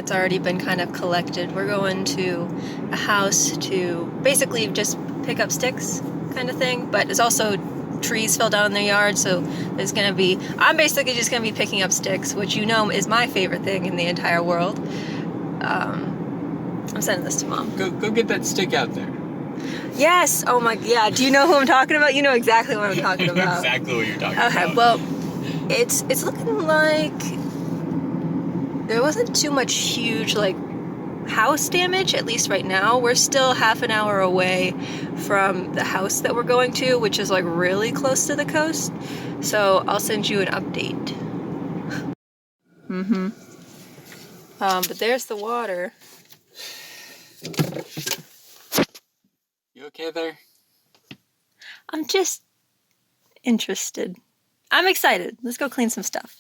that's already been kind of collected. We're going to a house to basically just pick up sticks kind of thing, but there's also trees fell down in their yard, so there's gonna be, I'm basically just gonna be picking up sticks, which you know is my favorite thing in the entire world. I'm sending this to Mom. Go get that stick out there. Yes! Oh my, yeah, do you know who I'm talking about? You know exactly what I'm talking about. Exactly what you're talking about. Okay, well, it's looking like there wasn't too much huge, like, house damage, at least right now. We're still half an hour away from the house that we're going to, which is like really close to the coast. So I'll send you an update. But there's the water. You okay there? I'm just interested. I'm excited. Let's go clean some stuff.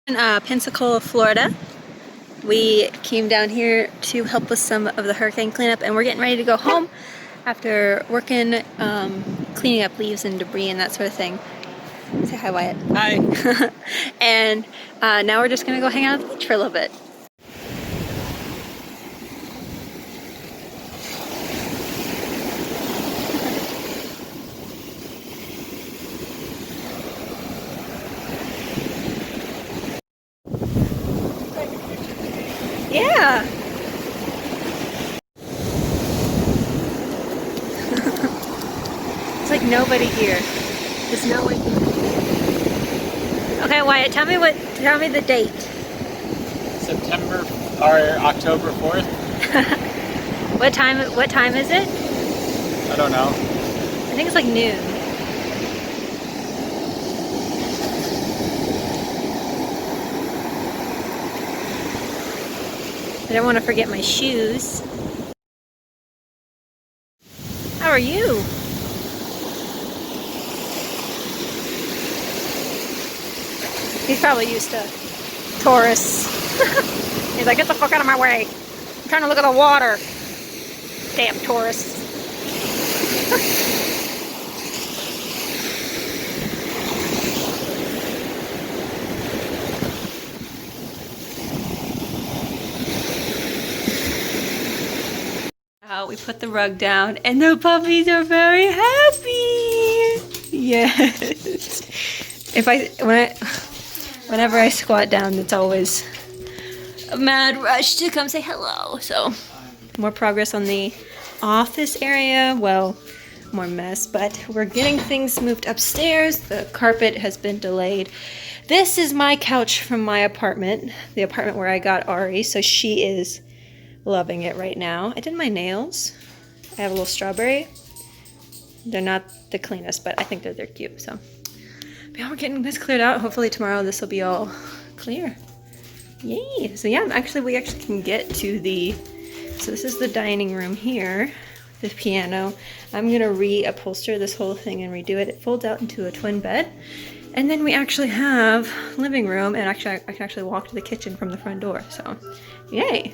In Pensacola, Florida. We came down here to help with some of the hurricane cleanup, and we're getting ready to go home after working, cleaning up leaves and debris and that sort of thing. Say hi, Wyatt. Hi. And now we're just gonna go hang out at the beach for a little bit. Yeah. It's like nobody here. There's no one here. Okay, Wyatt, tell me the date. September or October 4th? What time is it? I don't know. I think it's like noon. I don't want to forget my shoes. How are you? He's probably used to tourists. He's like, get the fuck out of my way. I'm trying to look at the water. Damn tourists. We put the rug down and the puppies are very happy. Yes. Whenever I squat down, it's always a mad rush to come say hello. So more progress on the office area. Well, more mess, but we're getting things moved upstairs. The carpet has been delayed. This is my couch from my apartment, the apartment where I got Ari. So she is loving it right now. I did my nails. I have a little strawberry. They're not the cleanest, but I think they're cute. So yeah, we're getting this cleared out. Hopefully tomorrow this will be all clear. Yay! So yeah, we actually can get to so this is the dining room here, the piano. I'm gonna reupholster this whole thing and redo it. It folds out into a twin bed. And then we actually have living room, and actually I can actually walk to the kitchen from the front door. So yay!